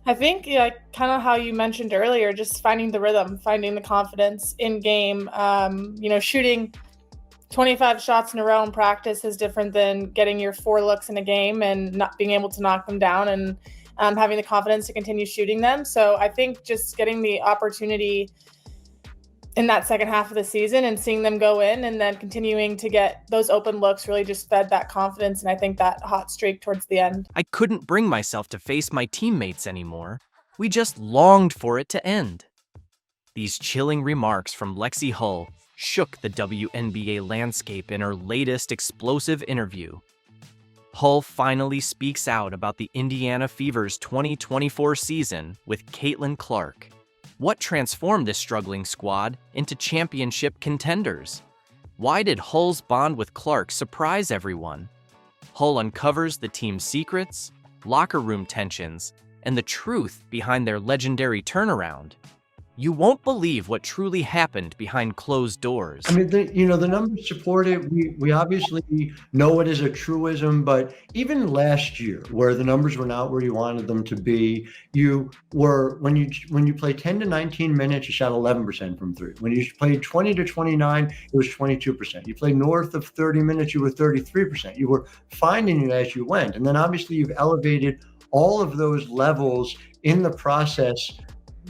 I think, yeah, kind of how you mentioned earlier, just finding the rhythm, finding the confidence in game. Shooting 25 shots in a row in practice is different than getting your 4 looks in a game and not being able to knock them down and having the confidence to continue shooting them. So I think just getting the opportunity in that second half of the season and seeing them go in and then continuing to get those open looks really just fed that confidence. And I think that hot streak towards the end. I couldn't bring myself to face my teammates anymore. We just longed for it to end. These chilling remarks from Lexie Hull shook the WNBA landscape in her latest explosive interview. Hull finally speaks out about the Indiana Fever's 2024 season with Caitlin Clark. What transformed this struggling squad into championship contenders? Why did Hull's bond with Clark surprise everyone? Hull uncovers the team's secrets, locker room tensions, and the truth behind their legendary turnaround. You won't believe what truly happened behind closed doors. I mean, the numbers support it. We obviously know it is a truism, but even last year, where the numbers were not where you wanted them to be, when you play 10 to 19 minutes, you shot 11% from three. When you played 20 to 29, it was 22%. You played north of 30 minutes, you were 33%. You were finding it as you went, and then obviously you've elevated all of those levels in the process.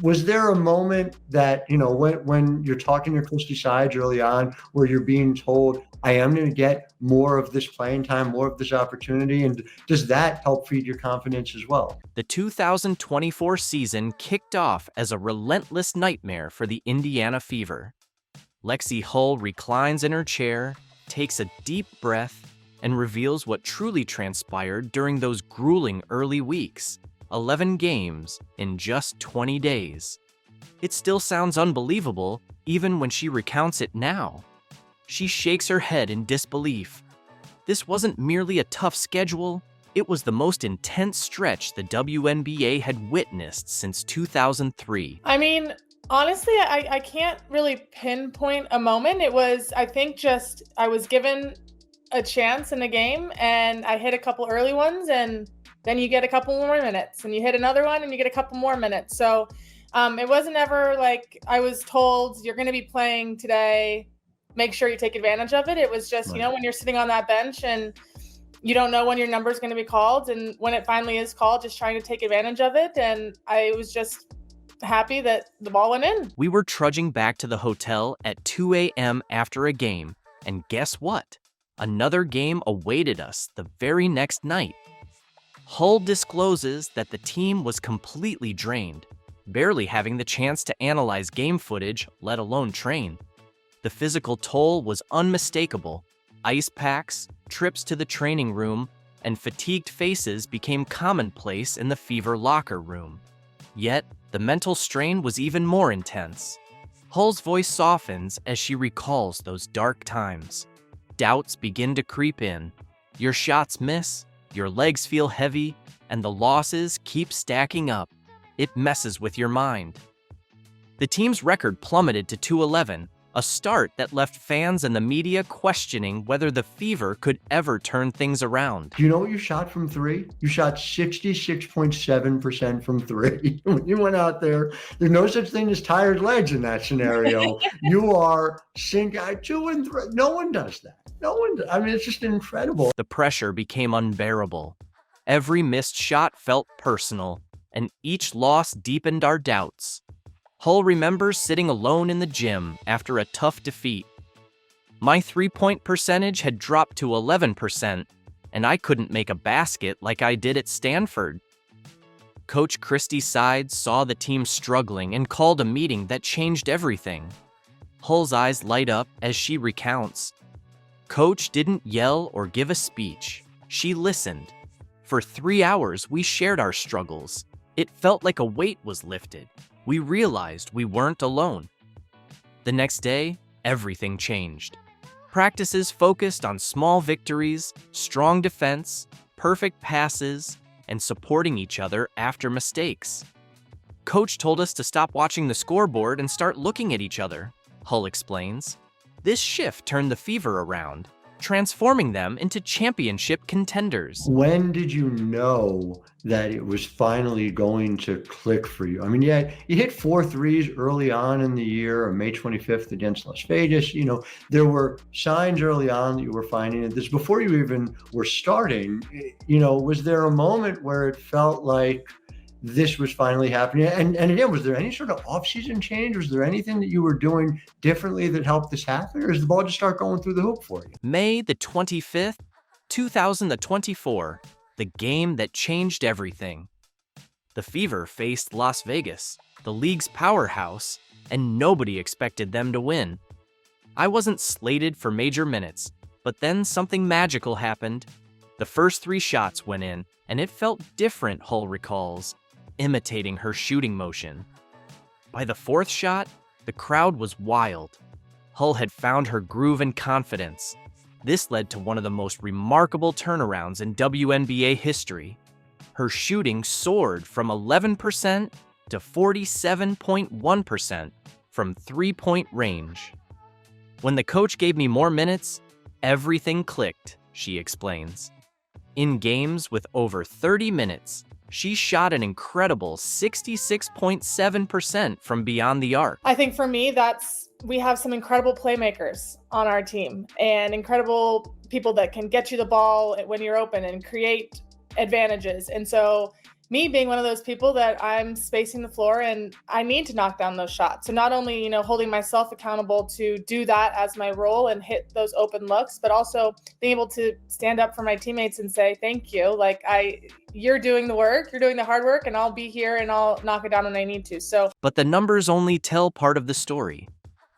Was there a moment that, when you're talking to Christy Sides early on, where you're being told, I am going to get more of this playing time, more of this opportunity? And does that help feed your confidence as well? The 2024 season kicked off as a relentless nightmare for the Indiana Fever. Lexie Hull reclines in her chair, takes a deep breath, and reveals what truly transpired during those grueling early weeks. 11 games in just 20 days. It still sounds unbelievable, even when she recounts it now. She shakes her head in disbelief. This wasn't merely a tough schedule, it was the most intense stretch the WNBA had witnessed since 2003. I mean, honestly, I can't really pinpoint a moment. It was, I think, just I was given a chance in the game and I hit a couple early ones, and then you get a couple more minutes, and you hit another one and you get a couple more minutes. So it wasn't ever like I was told you're going to be playing today, make sure you take advantage of it. It was just, Right. when you're sitting on that bench and you don't know when your number is going to be called, and when it finally is called, just trying to take advantage of it. And I was just happy that the ball went in. We were trudging back to the hotel at 2 a.m. after a game, and guess what? Another game awaited us the very next night. Hull discloses that the team was completely drained, barely having the chance to analyze game footage, let alone train. The physical toll was unmistakable. Ice packs, trips to the training room, and fatigued faces became commonplace in the Fever locker room. Yet, the mental strain was even more intense. Hull's voice softens as she recalls those dark times. Doubts begin to creep in. Your shots miss, your legs feel heavy, and the losses keep stacking up. It messes with your mind. The team's record plummeted to 2-11, a start that left fans and the media questioning whether the Fever could ever turn things around. Do you know what you shot from three? You shot 66.7% from three. When you went out there's no such thing as tired legs in that scenario. You are sinking 2 and 3. No one does that. No one does. I mean, it's just incredible. The pressure became unbearable. Every missed shot felt personal, and each loss deepened our doubts. Hull remembers sitting alone in the gym after a tough defeat. My three-point percentage had dropped to 11%, and I couldn't make a basket like I did at Stanford. Coach Christy Sides saw the team struggling and called a meeting that changed everything. Hull's eyes light up as she recounts. Coach didn't yell or give a speech. She listened. For 3 hours, we shared our struggles. It felt like a weight was lifted. We realized we weren't alone. The next day, everything changed. Practices focused on small victories, strong defense, perfect passes, and supporting each other after mistakes. Coach told us to stop watching the scoreboard and start looking at each other, Hull explains. This shift turned the Fever around. transforming them into championship contenders. When did you know that it was finally going to click for you? I mean, yeah, you hit 4 threes early on in the year, on May 25th against Las Vegas. There were signs early on that you were finding it. This before you even were starting. Was there a moment where it felt like this was finally happening? And again, was there any sort of off-season change? Was there anything that you were doing differently that helped this happen? Or does the ball just start going through the hoop for you? May the 25th, 2024, the game that changed everything. The Fever faced Las Vegas, the league's powerhouse, and nobody expected them to win. I wasn't slated for major minutes, but then something magical happened. The first 3 shots went in, and it felt different, Hull recalls, imitating her shooting motion. By the 4th shot, the crowd was wild. Hull had found her groove and confidence. This led to one of the most remarkable turnarounds in WNBA history. Her shooting soared from 11% to 47.1% from 3-point range. When the coach gave me more minutes, everything clicked, she explains. In games with over 30 minutes, she shot an incredible 66.7% from beyond the arc. I think for me, we have some incredible playmakers on our team and incredible people that can get you the ball when you're open and create advantages. And so me being one of those people that I'm spacing the floor and I need to knock down those shots. So not only, holding myself accountable to do that as my role and hit those open looks, but also being able to stand up for my teammates and say, thank you. You're doing the work, you're doing the hard work, and I'll be here and I'll knock it down when I need to. But the numbers only tell part of the story.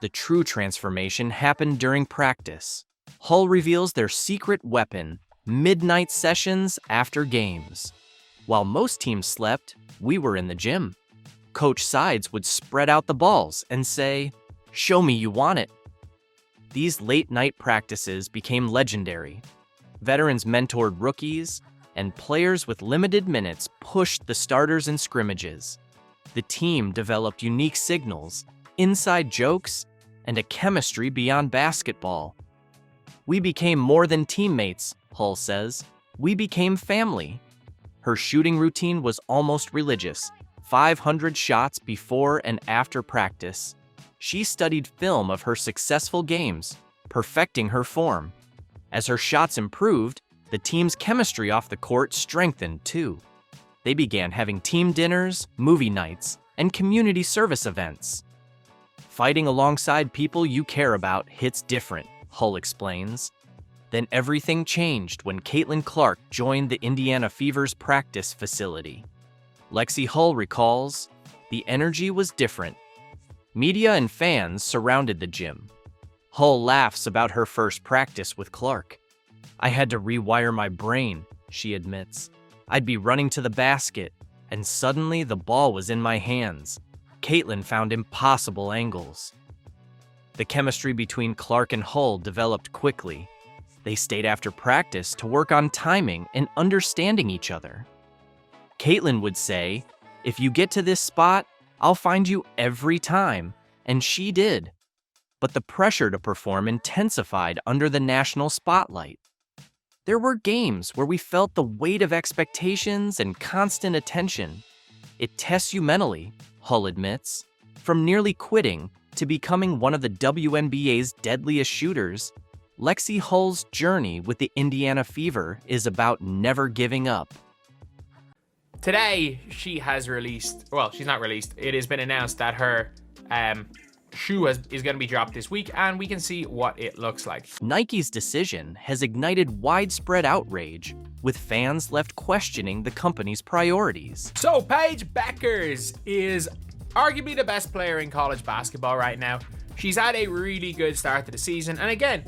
The true transformation happened during practice. Hull reveals their secret weapon, midnight sessions after games. While most teams slept, we were in the gym. Coach Sides would spread out the balls and say, "Show me you want it." These late-night practices became legendary. Veterans mentored rookies, and players with limited minutes pushed the starters in scrimmages. The team developed unique signals, inside jokes, and a chemistry beyond basketball. We became more than teammates, Hull says. We became family. Her shooting routine was almost religious, 500 shots before and after practice. She studied film of her successful games, perfecting her form. As her shots improved, the team's chemistry off the court strengthened too. They began having team dinners, movie nights, and community service events. Fighting alongside people you care about hits different, Hull explains. Then everything changed when Caitlin Clark joined the Indiana Fever's practice facility. Lexie Hull recalls, the energy was different. Media and fans surrounded the gym. Hull laughs about her first practice with Clark. I had to rewire my brain, she admits. I'd be running to the basket, and suddenly the ball was in my hands. Caitlin found impossible angles. The chemistry between Clark and Hull developed quickly. They stayed after practice to work on timing and understanding each other. Caitlin would say, "If you get to this spot, I'll find you every time," and she did. But the pressure to perform intensified under the national spotlight. There were games where we felt the weight of expectations and constant attention. It tests you mentally, Hull admits. From nearly quitting to becoming one of the WNBA's deadliest shooters, Lexie Hull's journey with the Indiana Fever is about never giving up. Today, she has released, well, she's not released, it has been announced that her shoe is going to be dropped this week, and we can see what it looks like. Nike's decision has ignited widespread outrage, with fans left questioning the company's priorities. So, Paige Bueckers is arguably the best player in college basketball right now. She's had a really good start to the season, and again,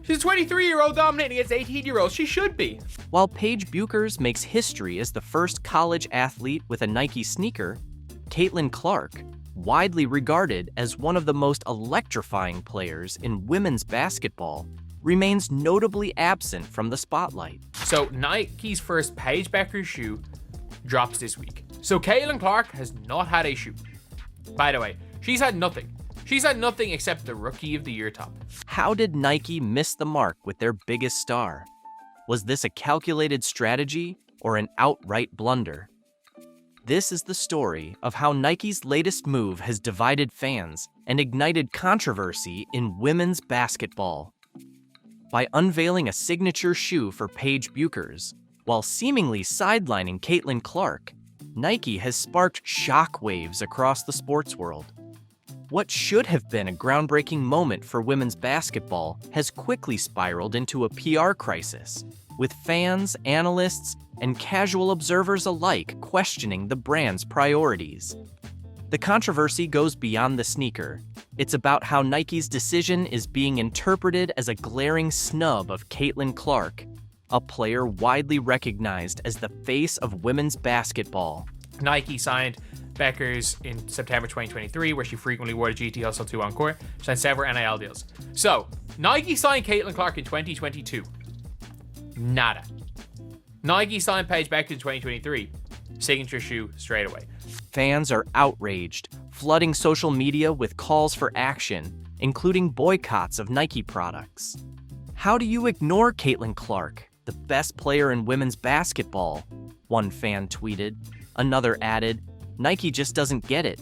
she's a 23-year-old dominating against 18-year-olds. She should be. While Paige Bueckers makes history as the first college athlete with a Nike sneaker, Caitlin Clark, widely regarded as one of the most electrifying players in women's basketball, remains notably absent from the spotlight. So Nike's first Paige Bueckers shoe drops this week. So Caitlin Clark has not had a shoe. By the way, she's had nothing. She's had nothing except the Rookie of the Year top. How did Nike miss the mark with their biggest star? Was this a calculated strategy or an outright blunder? This is the story of how Nike's latest move has divided fans and ignited controversy in women's basketball. By unveiling a signature shoe for Paige Bueckers, while seemingly sidelining Caitlin Clark, Nike has sparked shockwaves across the sports world. What should have been a groundbreaking moment for women's basketball has quickly spiraled into a PR crisis, with fans, analysts, and casual observers alike questioning the brand's priorities. The controversy goes beyond the sneaker. It's about how Nike's decision is being interpreted as a glaring snub of Caitlin Clark, a player widely recognized as the face of women's basketball. Nike signed Bueckers in September 2023, where she frequently wore the GT Hustle 2 on court. She signed several NIL deals. So, Nike signed Caitlin Clark in 2022. Nada. Nike signed Paige Bueckers in 2023. Signature shoe straight away. Fans are outraged, flooding social media with calls for action, including boycotts of Nike products. How do you ignore Caitlin Clark, the best player in women's basketball? One fan tweeted. Another added, Nike just doesn't get it.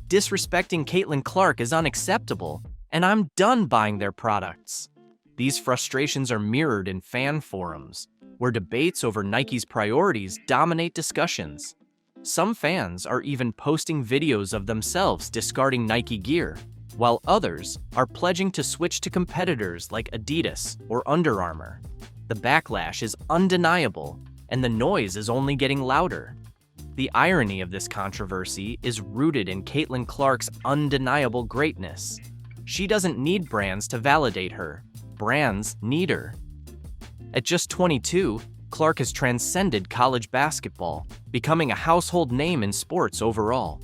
Disrespecting Caitlin Clark is unacceptable, and I'm done buying their products. These frustrations are mirrored in fan forums, where debates over Nike's priorities dominate discussions. Some fans are even posting videos of themselves discarding Nike gear, while others are pledging to switch to competitors like Adidas or Under Armour. The backlash is undeniable, and the noise is only getting louder. The irony of this controversy is rooted in Caitlin Clark's undeniable greatness. She doesn't need brands to validate her. Brands need her. At just 22, Clark has transcended college basketball, becoming a household name in sports overall.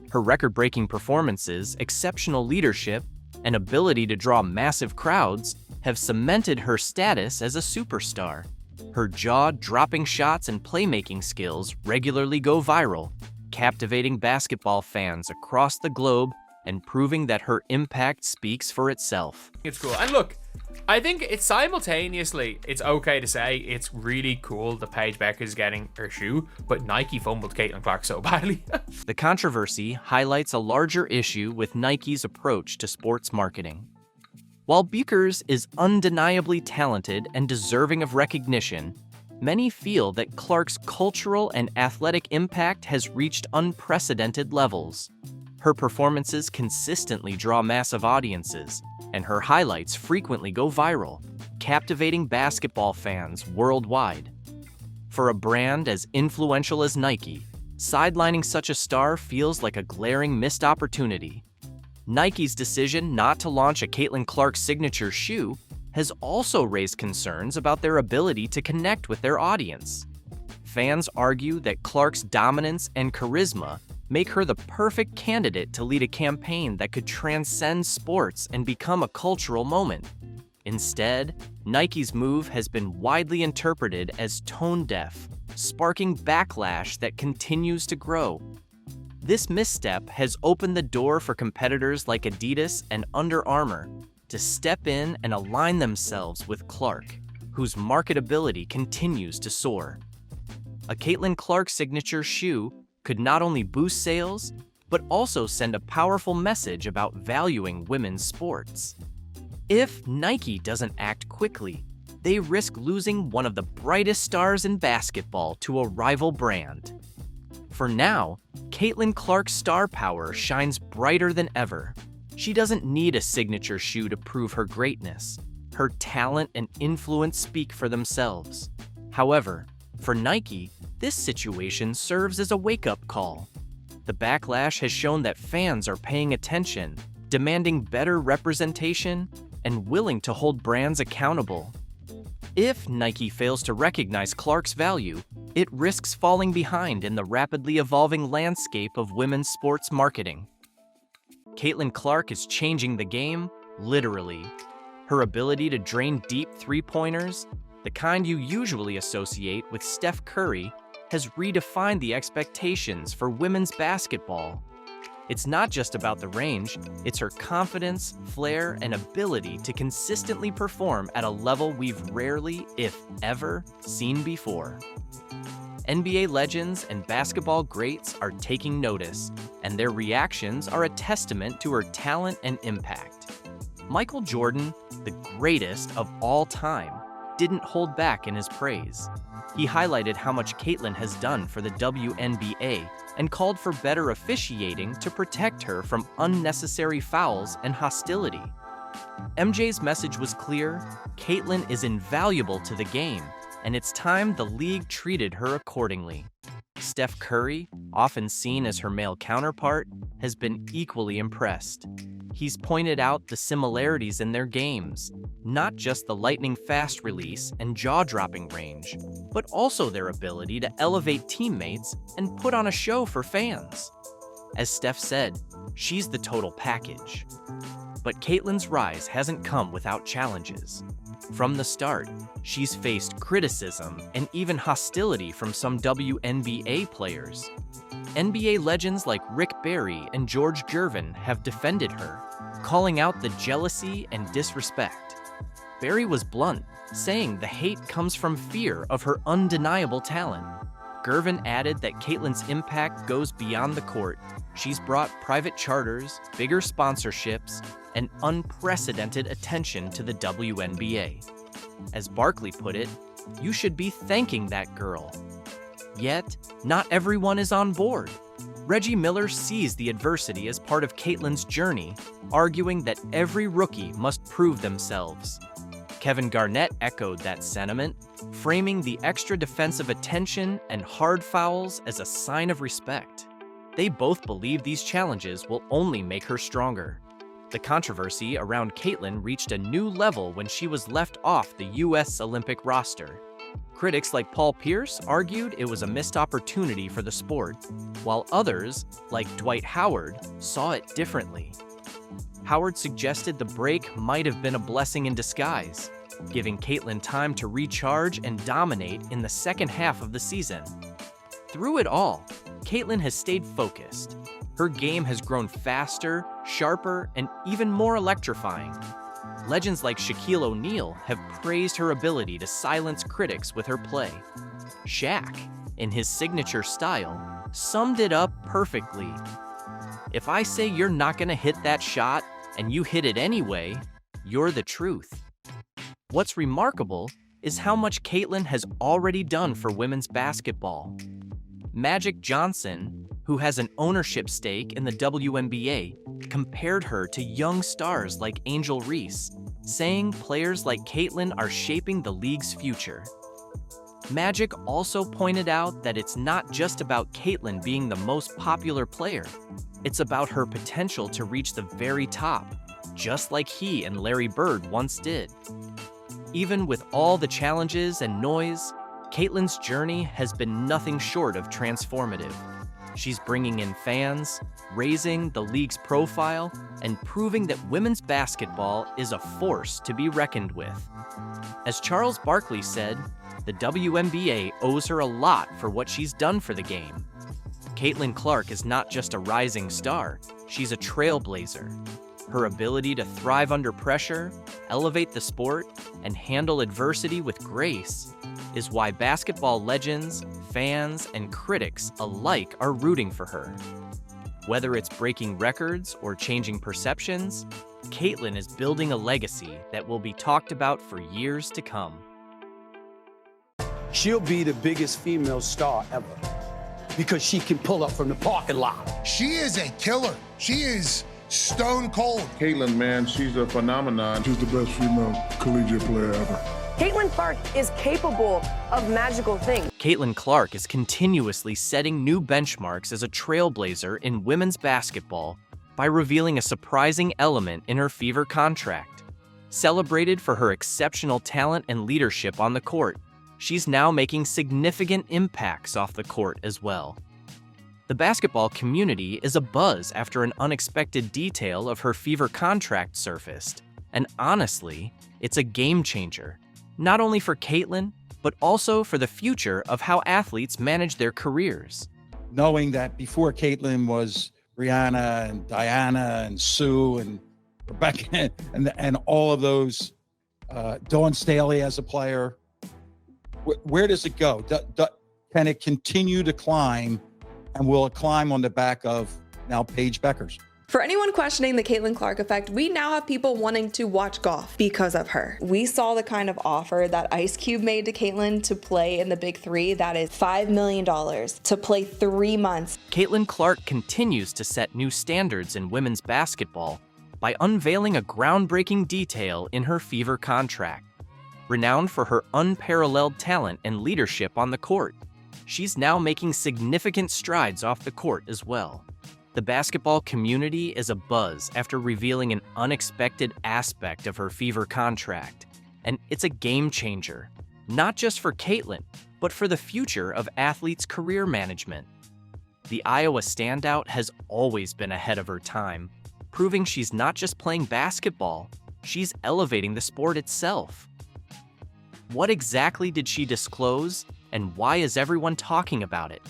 Her record-breaking performances, exceptional leadership, and ability to draw massive crowds have cemented her status as a superstar. Her jaw-dropping shots and playmaking skills regularly go viral, captivating basketball fans across the globe and proving that her impact speaks for itself. It's cool. And look, I think it's simultaneously, it's okay to say it's really cool that Paige Bueckers is getting her shoe, but Nike fumbled Caitlin Clark so badly. The controversy highlights a larger issue with Nike's approach to sports marketing. While Bueckers is undeniably talented and deserving of recognition, many feel that Clark's cultural and athletic impact has reached unprecedented levels. Her performances consistently draw massive audiences, and her highlights frequently go viral, captivating basketball fans worldwide. For a brand as influential as Nike, sidelining such a star feels like a glaring missed opportunity. Nike's decision not to launch a Caitlin Clark signature shoe has also raised concerns about their ability to connect with their audience. Fans argue that Clark's dominance and charisma make her the perfect candidate to lead a campaign that could transcend sports and become a cultural moment. Instead, Nike's move has been widely interpreted as tone-deaf, sparking backlash that continues to grow. This misstep has opened the door for competitors like Adidas and Under Armour to step in and align themselves with Clark, whose marketability continues to soar. A Caitlin Clark signature shoe could not only boost sales, but also send a powerful message about valuing women's sports. If Nike doesn't act quickly, they risk losing one of the brightest stars in basketball to a rival brand. For now, Caitlin Clark's star power shines brighter than ever. She doesn't need a signature shoe to prove her greatness. Her talent and influence speak for themselves. However, for Nike, this situation serves as a wake-up call. The backlash has shown that fans are paying attention, demanding better representation, and willing to hold brands accountable. If Nike fails to recognize Clark's value, it risks falling behind in the rapidly evolving landscape of women's sports marketing. Caitlin Clark is changing the game, literally. Her ability to drain deep three-pointers, the kind you usually associate with Steph Curry, has redefined the expectations for women's basketball. It's not just about the range, it's her confidence, flair, and ability to consistently perform at a level we've rarely, if ever, seen before. NBA legends and basketball greats are taking notice, and their reactions are a testament to her talent and impact. Michael Jordan, the greatest of all time, didn't hold back in his praise. He highlighted how much Caitlin has done for the WNBA and called for better officiating to protect her from unnecessary fouls and hostility. MJ's message was clear: Caitlin is invaluable to the game, and it's time the league treated her accordingly. Steph Curry, often seen as her male counterpart, has been equally impressed. He's pointed out the similarities in their games, not just the lightning-fast release and jaw-dropping range, but also their ability to elevate teammates and put on a show for fans. As Steph said, she's the total package. But Caitlin's rise hasn't come without challenges. From the start, she's faced criticism and even hostility from some WNBA players. NBA legends like Rick Barry and George Gervin have defended her, calling out the jealousy and disrespect. Barry was blunt, saying the hate comes from fear of her undeniable talent. Gervin added that Caitlin's impact goes beyond the court. She's brought private charters, bigger sponsorships, and unprecedented attention to the WNBA. As Barkley put it, you should be thanking that girl. Yet, not everyone is on board. Reggie Miller sees the adversity as part of Caitlin's journey, arguing that every rookie must prove themselves. Kevin Garnett echoed that sentiment, framing the extra defensive attention and hard fouls as a sign of respect. They both believe these challenges will only make her stronger. The controversy around Caitlin reached a new level when she was left off the U.S. Olympic roster. Critics like Paul Pierce argued it was a missed opportunity for the sport, while others, like Dwight Howard, saw it differently. Howard suggested the break might have been a blessing in disguise, giving Caitlin time to recharge and dominate in the second half of the season. Through it all, Caitlin has stayed focused. Her game has grown faster, sharper, and even more electrifying. Legends like Shaquille O'Neal have praised her ability to silence critics with her play. Shaq, in his signature style, summed it up perfectly. If I say you're not gonna hit that shot and you hit it anyway, you're the truth. What's remarkable is how much Caitlin has already done for women's basketball. Magic Johnson, who has an ownership stake in the WNBA, compared her to young stars like Angel Reese, saying players like Caitlin are shaping the league's future. Magic also pointed out that it's not just about Caitlin being the most popular player, it's about her potential to reach the very top, just like he and Larry Bird once did. Even with all the challenges and noise, Caitlin's journey has been nothing short of transformative. She's bringing in fans, raising the league's profile, and proving that women's basketball is a force to be reckoned with. As Charles Barkley said, the WNBA owes her a lot for what she's done for the game. Caitlin Clark is not just a rising star, she's a trailblazer. Her ability to thrive under pressure, elevate the sport, and handle adversity with grace is why basketball legends, fans, and critics alike are rooting for her. Whether it's breaking records or changing perceptions, Caitlin is building a legacy that will be talked about for years to come. She'll be the biggest female star ever because she can pull up from the parking lot. She is a killer. She is stone cold. Caitlin, man, she's a phenomenon. She's the best female collegiate player ever. Caitlin Clark is capable of magical things. Caitlin Clark is continuously setting new benchmarks as a trailblazer in women's basketball by revealing a surprising element in her Fever contract. Celebrated for her exceptional talent and leadership on the court, she's now making significant impacts off the court as well. The basketball community is abuzz after an unexpected detail of her Fever contract surfaced, and honestly, it's a game changer. Not only for Caitlin, but also for the future of how athletes manage their careers. Knowing that before Caitlin was Brianna and Diana and Sue and Rebecca and all of those, Dawn Staley as a player. Where does it go? Can it continue to climb, and will it climb on the back of now Paige Beckers? For anyone questioning the Caitlin Clark effect, we now have people wanting to watch golf because of her. We saw the kind of offer that Ice Cube made to Caitlin to play in the Big Three. That is $5 million to play 3 months. Caitlin Clark continues to set new standards in women's basketball by unveiling a groundbreaking detail in her Fever contract. Renowned for her unparalleled talent and leadership on the court, she's now making significant strides off the court as well. The basketball community is abuzz after revealing an unexpected aspect of her Fever contract, and it's a game changer, not just for Caitlin, but for the future of athletes' career management. The Iowa standout has always been ahead of her time, proving she's not just playing basketball, she's elevating the sport itself. What exactly did she disclose, and why is everyone talking about it?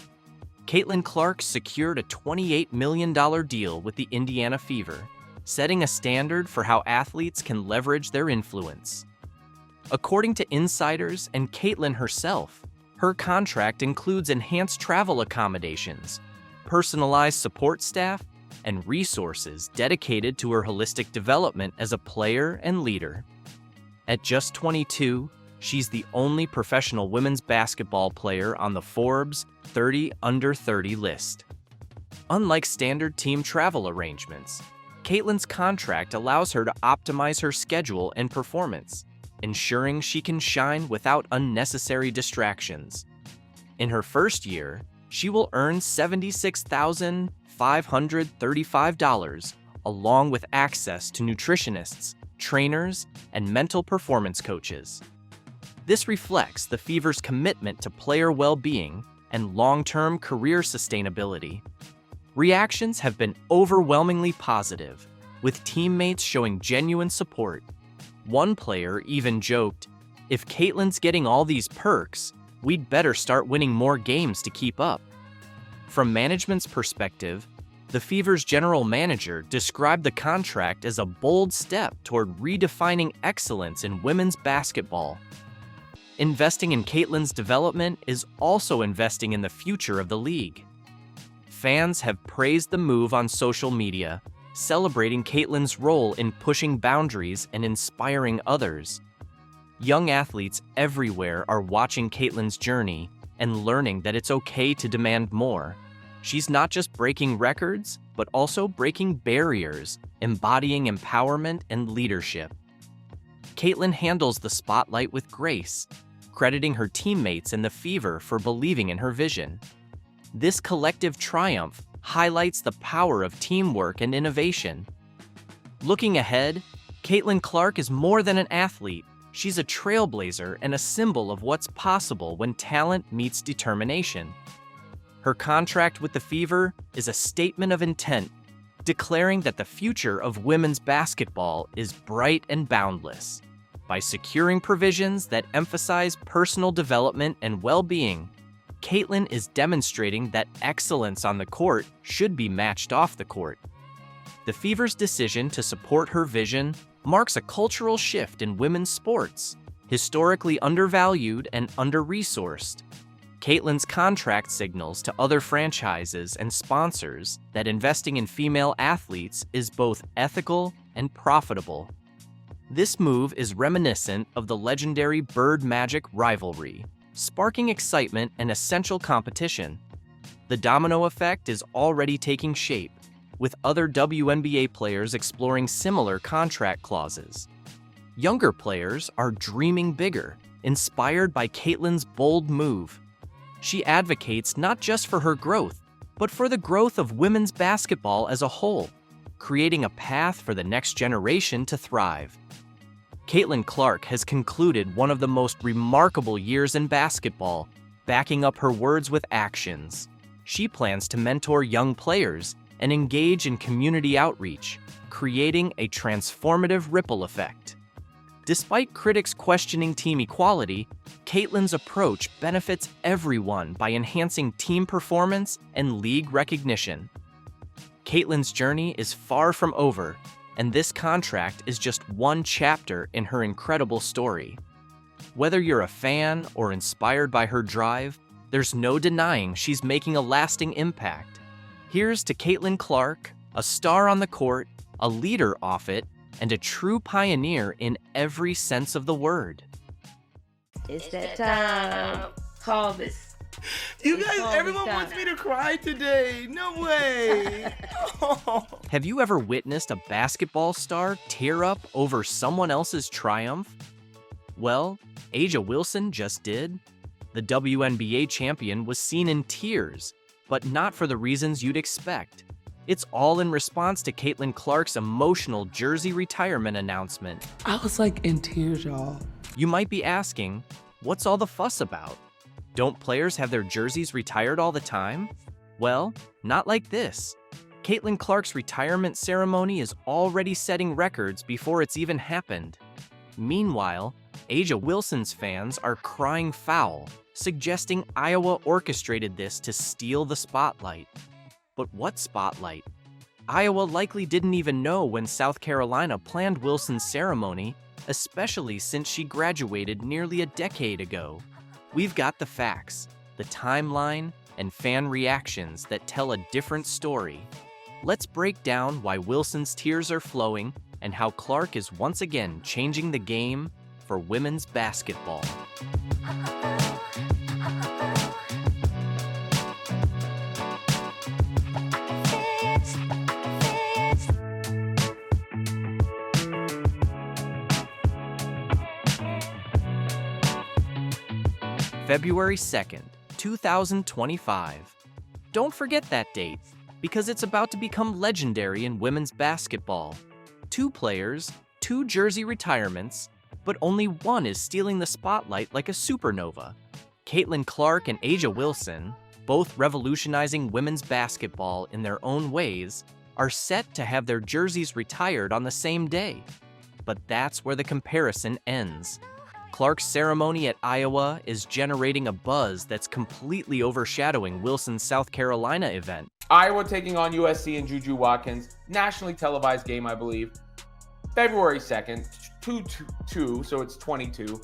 Caitlin Clark secured a $28 million deal with the Indiana Fever, setting a standard for how athletes can leverage their influence. According to insiders and Caitlin herself, her contract includes enhanced travel accommodations, personalized support staff, and resources dedicated to her holistic development as a player and leader. At just 22, she's the only professional women's basketball player on the Forbes 30 Under 30 list. Unlike standard team travel arrangements, Caitlin's contract allows her to optimize her schedule and performance, ensuring she can shine without unnecessary distractions. In her first year, she will earn $76,535, along with access to nutritionists, trainers, and mental performance coaches. This reflects the Fever's commitment to player well-being and long-term career sustainability. Reactions have been overwhelmingly positive, with teammates showing genuine support. One player even joked, "If Caitlin's getting all these perks, we'd better start winning more games to keep up." From management's perspective, the Fever's general manager described the contract as a bold step toward redefining excellence in women's basketball. Investing in Caitlin's development is also investing in the future of the league. Fans have praised the move on social media, celebrating Caitlin's role in pushing boundaries and inspiring others. Young athletes everywhere are watching Caitlin's journey and learning that it's okay to demand more. She's not just breaking records, but also breaking barriers, embodying empowerment and leadership. Caitlin handles the spotlight with grace, crediting her teammates and the Fever for believing in her vision. This collective triumph highlights the power of teamwork and innovation. Looking ahead, Caitlin Clark is more than an athlete. She's a trailblazer and a symbol of what's possible when talent meets determination. Her contract with the Fever is a statement of intent, declaring that the future of women's basketball is bright and boundless. By securing provisions that emphasize personal development and well-being, Caitlin is demonstrating that excellence on the court should be matched off the court. The Fever's decision to support her vision marks a cultural shift in women's sports, historically undervalued and under-resourced. Caitlin's contract signals to other franchises and sponsors that investing in female athletes is both ethical and profitable. This move is reminiscent of the legendary Bird Magic rivalry, sparking excitement and essential competition. The domino effect is already taking shape, with other WNBA players exploring similar contract clauses. Younger players are dreaming bigger, inspired by Caitlin's bold move. She advocates not just for her growth, but for the growth of women's basketball as a whole, creating a path for the next generation to thrive. Caitlin Clark has concluded one of the most remarkable years in basketball, backing up her words with actions. She plans to mentor young players and engage in community outreach, creating a transformative ripple effect. Despite critics questioning team equality, Caitlin's approach benefits everyone by enhancing team performance and league recognition. Caitlin's journey is far from over, and this contract is just one chapter in her incredible story. Whether you're a fan or inspired by her drive, there's no denying she's making a lasting impact. Here's to Caitlin Clark, a star on the court, a leader off it, and a true pioneer in every sense of the word. It's that time. Harvest. You guys, everyone wants me to cry today. No way. Have you ever witnessed a basketball star tear up over someone else's triumph? Well, A'ja Wilson just did. The WNBA champion was seen in tears, but not for the reasons you'd expect. It's all in response to Caitlin Clark's emotional jersey retirement announcement. I was like in tears, y'all. You might be asking, what's all the fuss about? Don't players have their jerseys retired all the time? Well, not like this. Caitlin Clark's retirement ceremony is already setting records before it's even happened. Meanwhile, A'ja Wilson's fans are crying foul, suggesting Iowa orchestrated this to steal the spotlight. But what spotlight? Iowa likely didn't even know when South Carolina planned Wilson's ceremony, especially since she graduated nearly a decade ago. We've got the facts, the timeline, and fan reactions that tell a different story. Let's break down why Wilson's tears are flowing and how Clark is once again changing the game for women's basketball. February 2nd, 2025. Don't forget that date, because it's about to become legendary in women's basketball. 2 players, 2 jersey retirements, but only one is stealing the spotlight like a supernova. Caitlin Clark and A'ja Wilson, both revolutionizing women's basketball in their own ways, are set to have their jerseys retired on the same day. But that's where the comparison ends. Clark's ceremony at Iowa is generating a buzz that's completely overshadowing Wilson's South Carolina event. Iowa taking on USC and Juju Watkins. Nationally televised game, I believe. February 2nd, 2-2, so it's 22.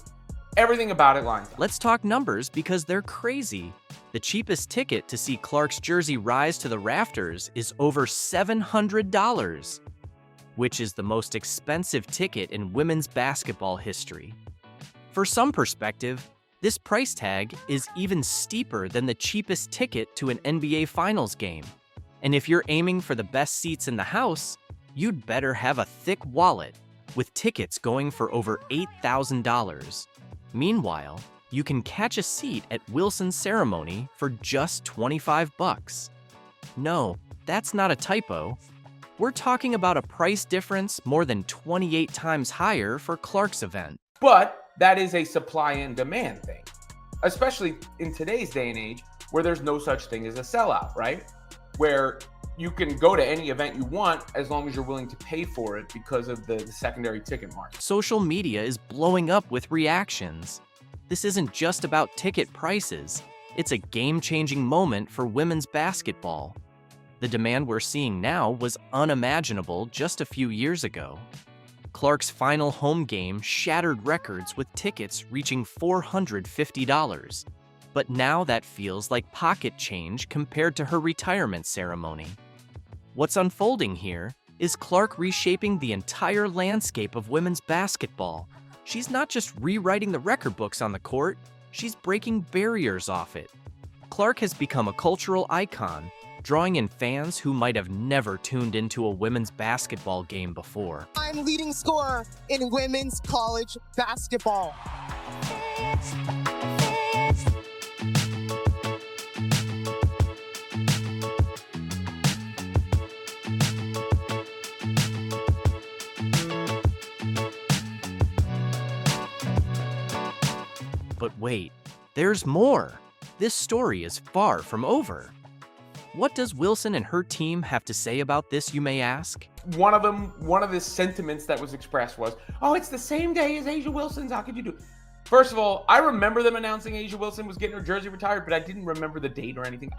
Everything about it lines up. Let's talk numbers because they're crazy. The cheapest ticket to see Clark's jersey rise to the rafters is over $700, which is the most expensive ticket in women's basketball history. For some perspective, this price tag is even steeper than the cheapest ticket to an NBA Finals game. And if you're aiming for the best seats in the house, you'd better have a thick wallet, with tickets going for over $8,000. Meanwhile, you can catch a seat at Wilson's ceremony for just $25. No, that's not a typo. We're talking about a price difference more than 28 times higher for Clark's event. But that is a supply and demand thing, especially in today's day and age where there's no such thing as a sellout, right? Where you can go to any event you want as long as you're willing to pay for it because of the secondary ticket market. Social media is blowing up with reactions. This isn't just about ticket prices. It's a game-changing moment for women's basketball. The demand we're seeing now was unimaginable just a few years ago. Clark's final home game shattered records with tickets reaching $450. But now that feels like pocket change compared to her retirement ceremony. What's unfolding here is Clark reshaping the entire landscape of women's basketball. She's not just rewriting the record books on the court, she's breaking barriers off it. Clark has become a cultural icon, drawing in fans who might have never tuned into a women's basketball game before. I'm leading scorer in women's college basketball. But wait, there's more. This story is far from over. What does Wilson and her team have to say about this, you may ask? One of the sentiments that was expressed was, oh, it's the same day as A'ja Wilson's, how could you do? First of all, I remember them announcing A'ja Wilson was getting her jersey retired, but I didn't remember the date or anything.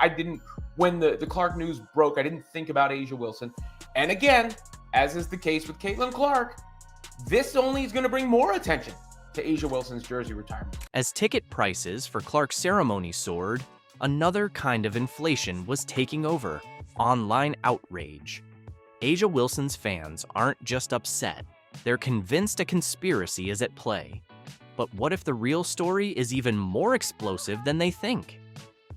When the Clark news broke, I didn't think about A'ja Wilson. And again, as is the case with Caitlin Clark, this only is going to bring more attention to A'ja Wilson's jersey retirement. As ticket prices for Clark's ceremony soared, another kind of inflation was taking over: online outrage. A'ja Wilson's fans aren't just upset, they're convinced a conspiracy is at play. But what if the real story is even more explosive than they think?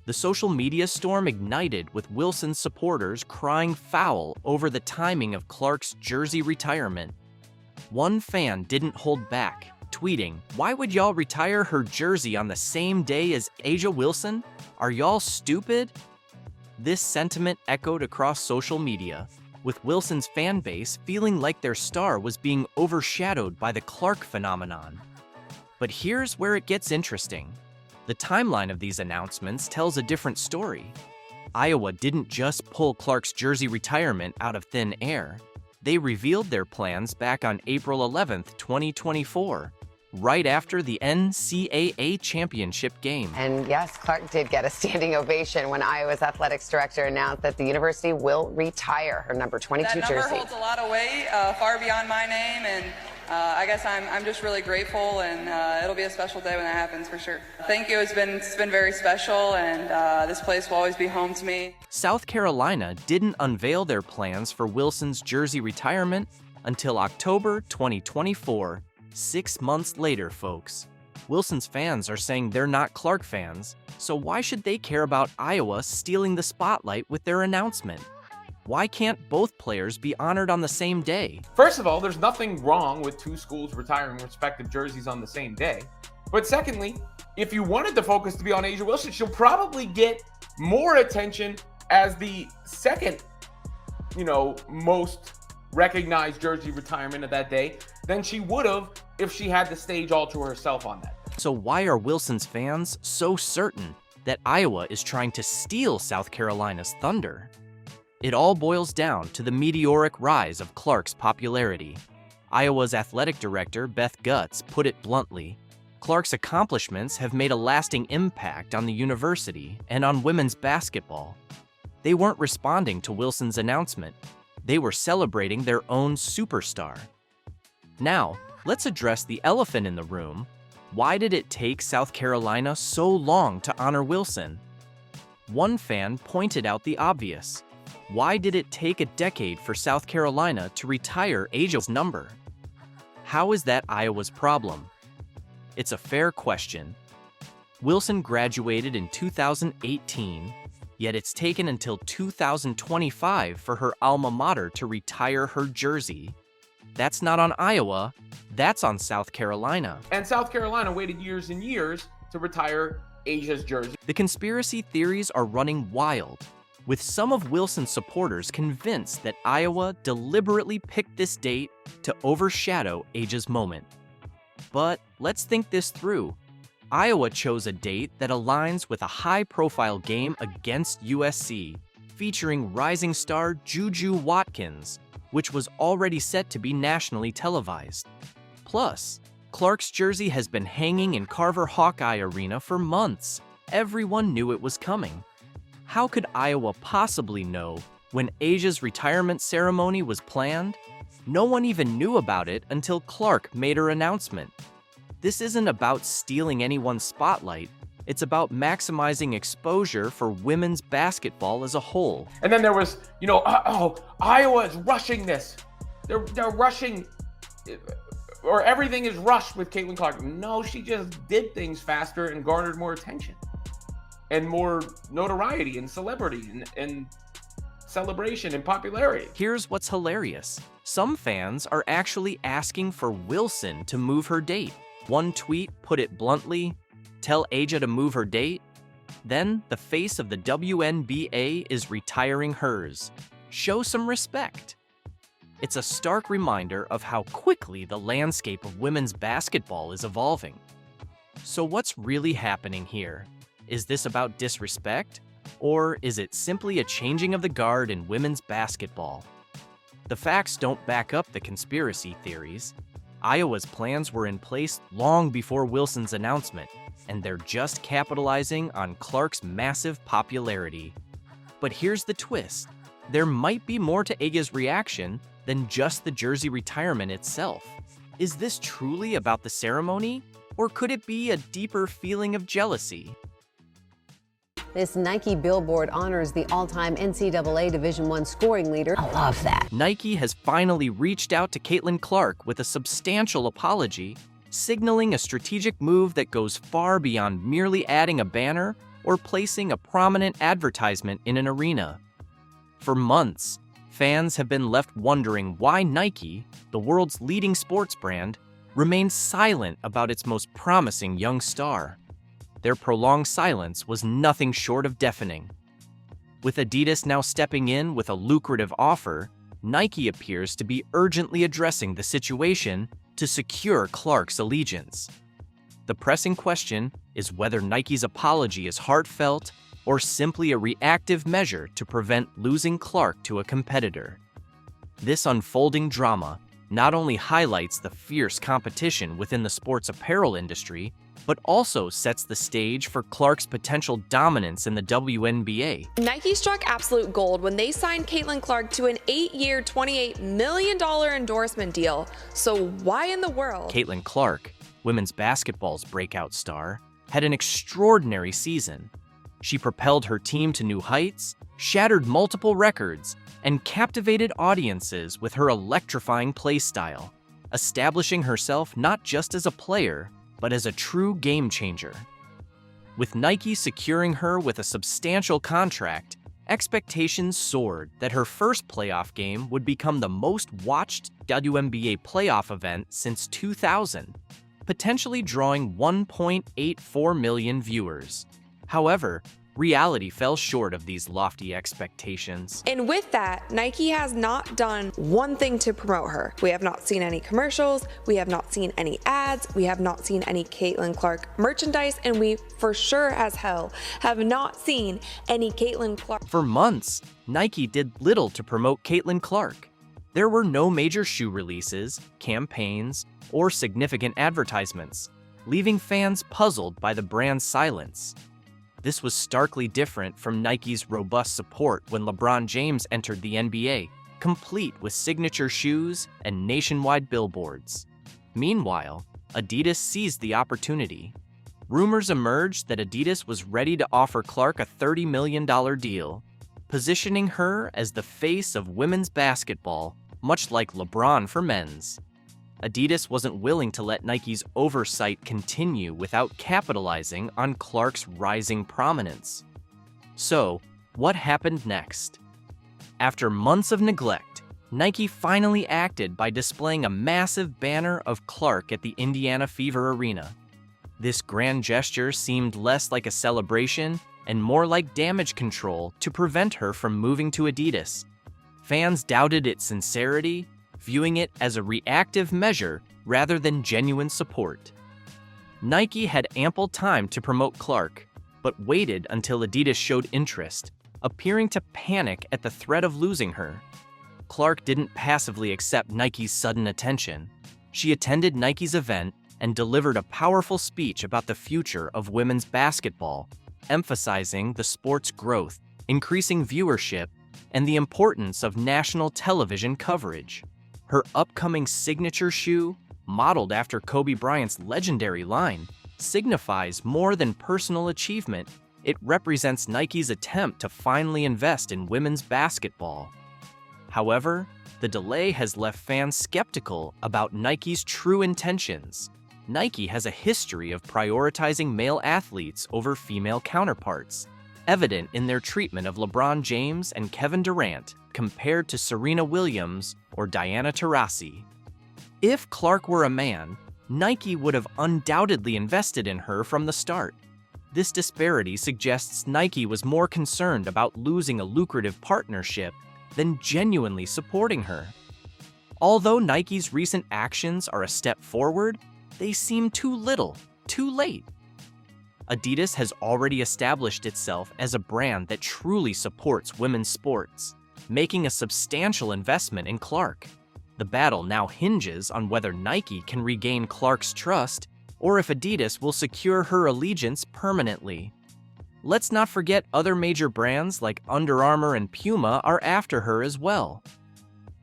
The social media storm ignited with Wilson's supporters crying foul over the timing of Clark's jersey retirement. One fan didn't hold back, tweeting, "Why would y'all retire her jersey on the same day as A'ja Wilson? Are y'all stupid?" This sentiment echoed across social media, with Wilson's fan base feeling like their star was being overshadowed by the Clark phenomenon. But here's where it gets interesting. The timeline of these announcements tells a different story. Iowa didn't just pull Clark's jersey retirement out of thin air. They revealed their plans back on April 11th, 2024, right after the NCAA championship game. And yes, Clark did get a standing ovation when Iowa's athletics director announced that the university will retire her number 22 jersey. That number holds a lot of weight, far beyond my name, and I guess I'm just really grateful, and it'll be a special day when that happens for sure. Thank you. It's been very special, and this place will always be home to me. South Carolina didn't unveil their plans for Wilson's jersey retirement until October 2024, 6 months later, folks. Wilson's fans are saying they're not Clark fans, so why should they care about Iowa stealing the spotlight with their announcement? Why can't both players be honored on the same day? First of all, there's nothing wrong with two schools retiring respective jerseys on the same day. But secondly, if you wanted the focus to be on A'ja Wilson, she'll probably get more attention as the second, most recognized jersey retirement of that day than she would have if she had the stage all to herself on that day. So why are Wilson's fans so certain that Iowa is trying to steal South Carolina's thunder? It all boils down to the meteoric rise of Clark's popularity. Iowa's athletic director, Beth Gutz, put it bluntly: Clark's accomplishments have made a lasting impact on the university and on women's basketball. They weren't responding to Wilson's announcement. They were celebrating their own superstar. Now, let's address the elephant in the room. Why did it take South Carolina so long to honor Wilson? One fan pointed out the obvious. Why did it take a decade for South Carolina to retire A'ja's number? How is that Iowa's problem? It's a fair question. Wilson graduated in 2018, yet it's taken until 2025 for her alma mater to retire her jersey. That's not on Iowa, that's on South Carolina. And South Carolina waited years and years to retire A'ja's jersey. The conspiracy theories are running wild, with some of Wilson's supporters convinced that Iowa deliberately picked this date to overshadow A'ja's moment. But let's think this through. Iowa chose a date that aligns with a high-profile game against USC, featuring rising star Juju Watkins, which was already set to be nationally televised. Plus, Clark's jersey has been hanging in Carver Hawkeye Arena for months. Everyone knew it was coming. How could Iowa possibly know when A'ja's retirement ceremony was planned? No one even knew about it until Clark made her announcement. This isn't about stealing anyone's spotlight. It's about maximizing exposure for women's basketball as a whole. And then there was, Iowa is rushing this. They're rushing, or everything is rushed with Caitlin Clark. No, she just did things faster and garnered more attention and more notoriety and celebrity and celebration and popularity. Here's what's hilarious. Some fans are actually asking for Wilson to move her date. One tweet put it bluntly: tell A'ja to move her date. Then the face of the WNBA is retiring hers. Show some respect. It's a stark reminder of how quickly the landscape of women's basketball is evolving. So what's really happening here? Is this about disrespect? Or is it simply a changing of the guard in women's basketball? The facts don't back up the conspiracy theories. Iowa's plans were in place long before Wilson's announcement, and they're just capitalizing on Clark's massive popularity. But here's the twist. There might be more to Aga's reaction than just the jersey retirement itself. Is this truly about the ceremony, or could it be a deeper feeling of jealousy? This Nike billboard honors the all-time NCAA Division I scoring leader. I love that. Nike has finally reached out to Caitlin Clark with a substantial apology, signaling a strategic move that goes far beyond merely adding a banner or placing a prominent advertisement in an arena. For months, fans have been left wondering why Nike, the world's leading sports brand, remained silent about its most promising young star. Their prolonged silence was nothing short of deafening. With Adidas now stepping in with a lucrative offer, Nike appears to be urgently addressing the situation to secure Clark's allegiance. The pressing question is whether Nike's apology is heartfelt or simply a reactive measure to prevent losing Clark to a competitor. This unfolding drama not only highlights the fierce competition within the sports apparel industry, but also sets the stage for Clark's potential dominance in the WNBA. Nike struck absolute gold when they signed Caitlin Clark to an 8-year, $28 million endorsement deal. So why in the world? Caitlin Clark, women's basketball's breakout star, had an extraordinary season. She propelled her team to new heights, shattered multiple records, and captivated audiences with her electrifying play style, establishing herself not just as a player, but as a true game changer. With Nike securing her with a substantial contract, expectations soared that her first playoff game would become the most watched WNBA playoff event since 2000, potentially drawing 1.84 million viewers. However, reality fell short of these lofty expectations. And with that, Nike has not done one thing to promote her. We have not seen any commercials, we have not seen any ads, we have not seen any Caitlin Clark merchandise, and we for sure as hell have not seen any Caitlin Clark. For months, Nike did little to promote Caitlin Clark. There were no major shoe releases, campaigns, or significant advertisements, leaving fans puzzled by the brand's silence. This was starkly different from Nike's robust support when LeBron James entered the NBA, complete with signature shoes and nationwide billboards. Meanwhile, Adidas seized the opportunity. Rumors emerged that Adidas was ready to offer Clark a $30 million deal, positioning her as the face of women's basketball, much like LeBron for men's. Adidas wasn't willing to let Nike's oversight continue without capitalizing on Clark's rising prominence. So, what happened next? After months of neglect, Nike finally acted by displaying a massive banner of Clark at the Indiana Fever Arena. This grand gesture seemed less like a celebration and more like damage control to prevent her from moving to Adidas. Fans doubted its sincerity, viewing it as a reactive measure rather than genuine support. Nike had ample time to promote Clark, but waited until Adidas showed interest, appearing to panic at the threat of losing her. Clark didn't passively accept Nike's sudden attention. She attended Nike's event and delivered a powerful speech about the future of women's basketball, emphasizing the sport's growth, increasing viewership, and the importance of national television coverage. Her upcoming signature shoe, modeled after Kobe Bryant's legendary line, signifies more than personal achievement. It represents Nike's attempt to finally invest in women's basketball. However, the delay has left fans skeptical about Nike's true intentions. Nike has a history of prioritizing male athletes over female counterparts, evident in their treatment of LeBron James and Kevin Durant compared to Serena Williams or Diana Taurasi. If Clark were a man, Nike would have undoubtedly invested in her from the start. This disparity suggests Nike was more concerned about losing a lucrative partnership than genuinely supporting her. Although Nike's recent actions are a step forward, they seem too little, too late. Adidas has already established itself as a brand that truly supports women's sports, making a substantial investment in Clark. The battle now hinges on whether Nike can regain Clark's trust or if Adidas will secure her allegiance permanently. Let's not forget other major brands like Under Armour and Puma are after her as well.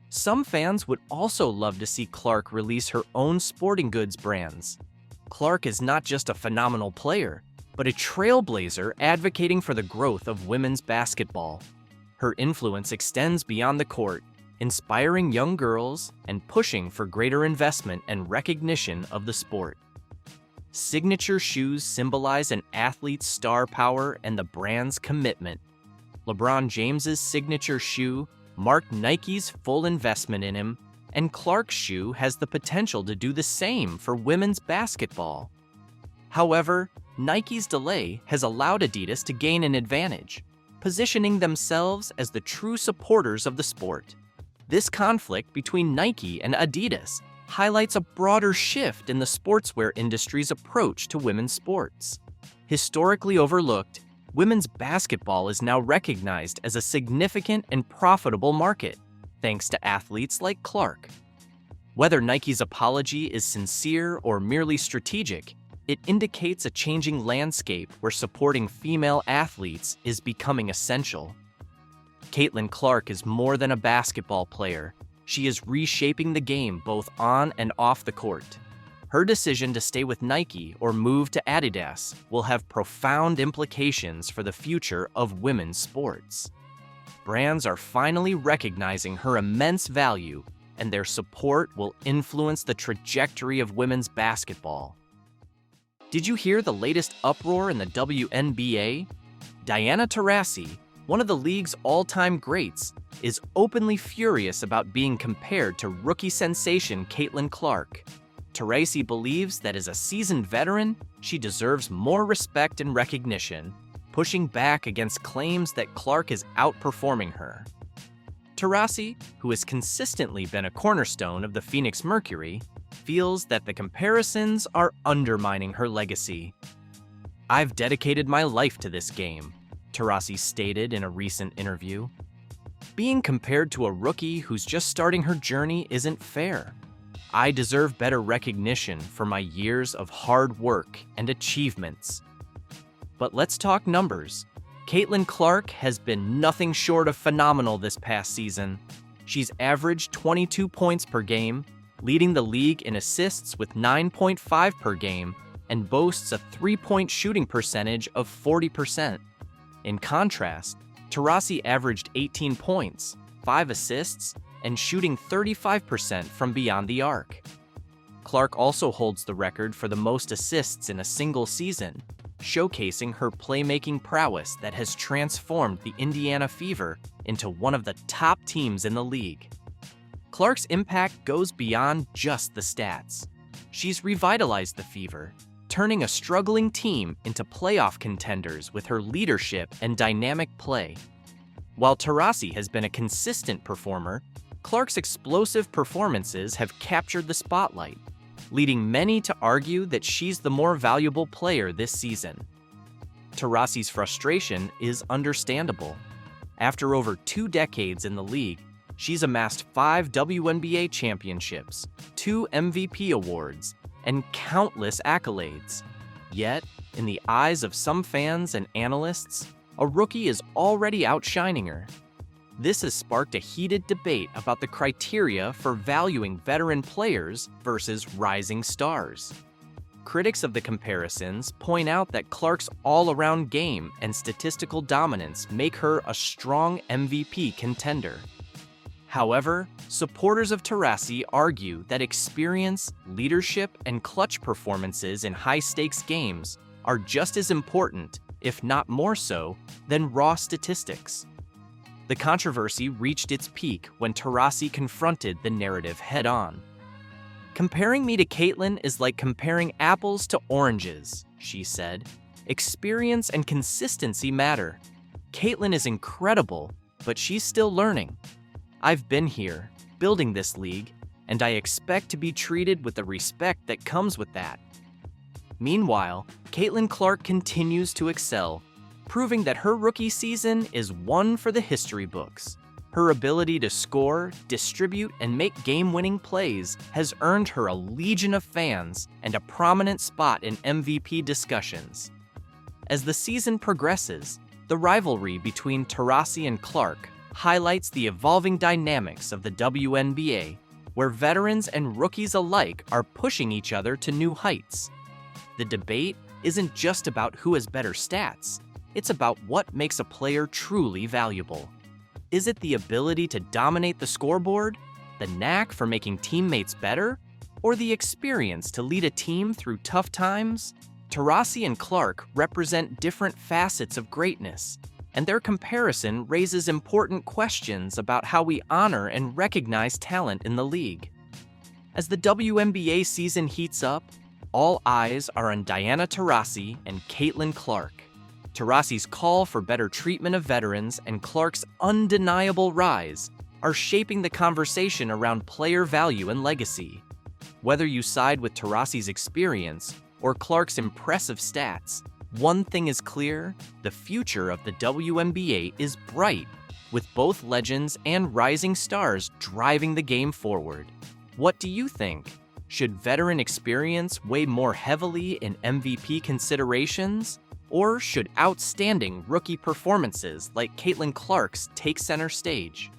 Some fans would also love to see Clark release her own sporting goods brands. Clark is not just a phenomenal player, but a trailblazer advocating for the growth of women's basketball. Her influence extends beyond the court, inspiring young girls and pushing for greater investment and recognition of the sport. Signature shoes symbolize an athlete's star power and the brand's commitment. LeBron James's signature shoe marked Nike's full investment in him, and Clark's shoe has the potential to do the same for women's basketball. However, Nike's delay has allowed Adidas to gain an advantage, positioning themselves as the true supporters of the sport. This conflict between Nike and Adidas highlights a broader shift in the sportswear industry's approach to women's sports. Historically overlooked, women's basketball is now recognized as a significant and profitable market, thanks to athletes like Clark. Whether Nike's apology is sincere or merely strategic, it indicates a changing landscape where supporting female athletes is becoming essential. Caitlin Clark is more than a basketball player. She is reshaping the game both on and off the court. Her decision to stay with Nike or move to Adidas will have profound implications for the future of women's sports. Brands are finally recognizing her immense value, and their support will influence the trajectory of women's basketball. Did you hear the latest uproar in the WNBA? Diana Taurasi, one of the league's all-time greats, is openly furious about being compared to rookie sensation Caitlin Clark. Taurasi believes that as a seasoned veteran, she deserves more respect and recognition, pushing back against claims that Clark is outperforming her. Taurasi, who has consistently been a cornerstone of the Phoenix Mercury, feels that the comparisons are undermining her legacy. "I've dedicated my life to this game," Taurasi stated in a recent interview. "Being compared to a rookie who's just starting her journey isn't fair. I deserve better recognition for my years of hard work and achievements." But let's talk numbers. Caitlin Clark has been nothing short of phenomenal this past season. She's averaged 22 points per game, leading the league in assists with 9.5 per game, and boasts a three-point shooting percentage of 40%. In contrast, Taurasi averaged 18 points, 5 assists, and shooting 35% from beyond the arc. Clark also holds the record for the most assists in a single season, showcasing her playmaking prowess that has transformed the Indiana Fever into one of the top teams in the league. Clark's impact goes beyond just the stats. She's revitalized the Fever, turning a struggling team into playoff contenders with her leadership and dynamic play. While Taurasi has been a consistent performer, Clark's explosive performances have captured the spotlight, leading many to argue that she's the more valuable player this season. Taurasi's frustration is understandable. After over 2 decades in the league, she's amassed 5 WNBA championships, 2 MVP awards, and countless accolades. Yet, in the eyes of some fans and analysts, a rookie is already outshining her. This has sparked a heated debate about the criteria for valuing veteran players versus rising stars. Critics of the comparisons point out that Clark's all-around game and statistical dominance make her a strong MVP contender. However, supporters of Taurasi argue that experience, leadership, and clutch performances in high-stakes games are just as important, if not more so, than raw statistics. The controversy reached its peak when Taurasi confronted the narrative head-on. "Comparing me to Caitlin is like comparing apples to oranges," she said. "Experience and consistency matter. Caitlin is incredible, but she's still learning. I've been here, building this league, and I expect to be treated with the respect that comes with that." Meanwhile, Caitlin Clark continues to excel, proving that her rookie season is one for the history books. Her ability to score, distribute, and make game-winning plays has earned her a legion of fans and a prominent spot in MVP discussions. As the season progresses, the rivalry between Taurasi and Clark highlights the evolving dynamics of the WNBA, where veterans and rookies alike are pushing each other to new heights. The debate isn't just about who has better stats, it's about what makes a player truly valuable. Is it the ability to dominate the scoreboard, the knack for making teammates better, or the experience to lead a team through tough times? Taurasi and Clark represent different facets of greatness, and their comparison raises important questions about how we honor and recognize talent in the league. As the WNBA season heats up, all eyes are on Diana Taurasi and Caitlin Clark. Taurasi's call for better treatment of veterans and Clark's undeniable rise are shaping the conversation around player value and legacy. Whether you side with Taurasi's experience or Clark's impressive stats, one thing is clear: the future of the WNBA is bright, with both legends and rising stars driving the game forward. What do you think? Should veteran experience weigh more heavily in MVP considerations? Or should outstanding rookie performances like Caitlin Clark's take center stage?